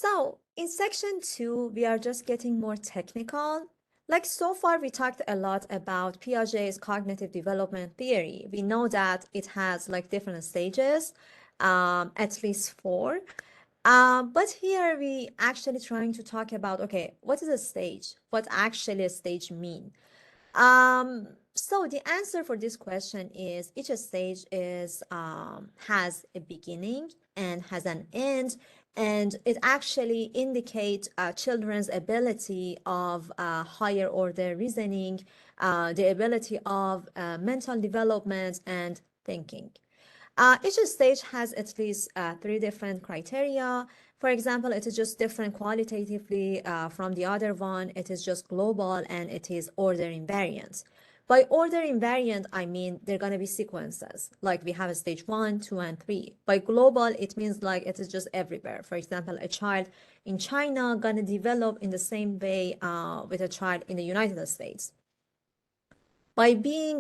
So in section 2, we are just getting more technical. Like so far, we talked a lot about Piaget's cognitive development theory. We know that it has like different stages, at least 4. But here we actually trying to talk about, okay, what is a stage? What actually a stage mean? So the answer for this question is each stage is has a beginning and has an end, and it actually indicates children's ability of higher order reasoning, the ability of mental development and thinking. Each stage has at least 3 different criteria. For example, it is just different qualitatively from the other one. It is just global and it is order invariant. By order invariant, I mean they're going to be sequences. Like we have a stage 1, 2, and 3. By global, it means like it is just everywhere. For example, a child in China going to develop in the same way with a child in the United States. By being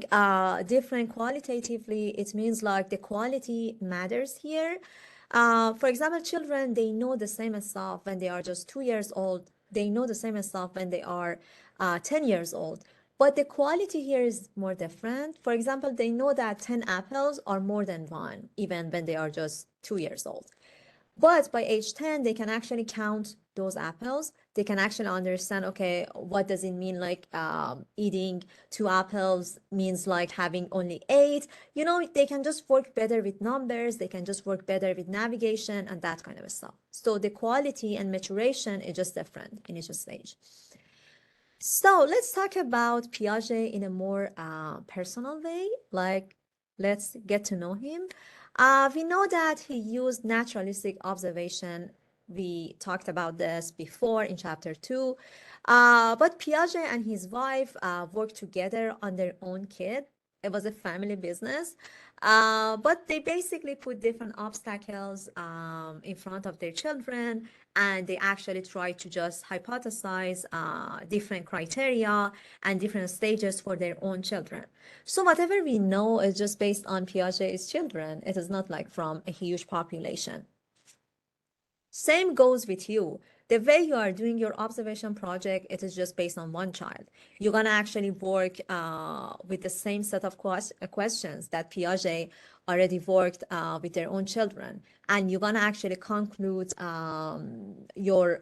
different qualitatively, it means like the quality matters here. For example, children, they know the same stuff when they are just 2 years old. They know the same stuff when they are 10 years old. But the quality here is more different. For example, they know that 10 apples are more than one, even when they are just 2 years old. But by age 10, they can actually count those apples. They can actually understand, okay, what does it mean like eating 2 apples means like having only 8. You know, they can just work better with numbers. They can just work better with navigation and that kind of stuff. So the quality and maturation is just different in each stage. So let's talk about Piaget in a more personal way. Like, let's get to know him. We know that he used naturalistic observation. We talked about this before in chapter 2. But Piaget and his wife worked together on their own kid. It was a family business. But they basically put different obstacles in front of their children, and they actually try to just hypothesize different criteria and different stages for their own children. So whatever we know is just based on Piaget's children. It is not like from a huge population. Same goes with you. The way you are doing your observation project, it is just based on one child. You're going to actually work with the same set of questions that Piaget already worked with their own children. And you're going to actually conclude your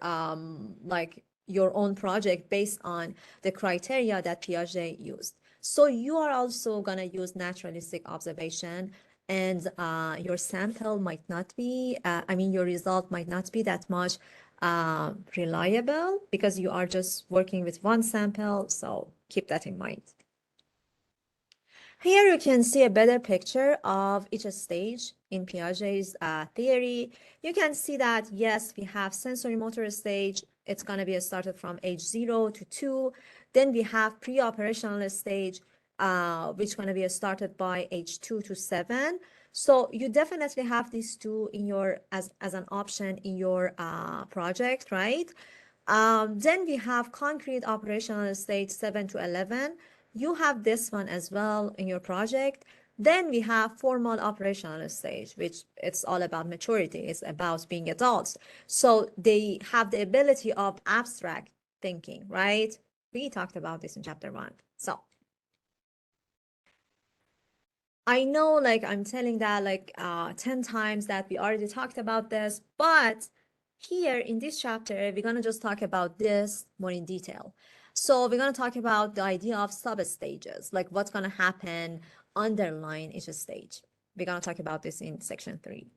your own project based on the criteria that Piaget used. So you are also going to use naturalistic observation, and your sample might not be, your result might not be that much reliable because you are just working with one sample. So keep that in mind. Here you can see a better picture of each stage in Piaget's theory. You can see that, yes, we have sensory motor stage. It's going to be started from age 0 to 2. Then we have pre-operational stage, which is going to be started by age 2 to 7. So you definitely have these two in your as an option in your project, right? Then we have concrete operational stage 7 to 11. You have this one as well in your project. Then we have formal operational stage, which it's all about maturity. It's about being adults. So they have the ability of abstract thinking, right? We talked about this in chapter 1. So I know like I'm telling that like 10 times that we already talked about this, but here in this chapter, we're going to just talk about this more in detail. So we're going to talk about the idea of sub-stages, like what's going to happen underlying each stage. We're going to talk about this in section 3.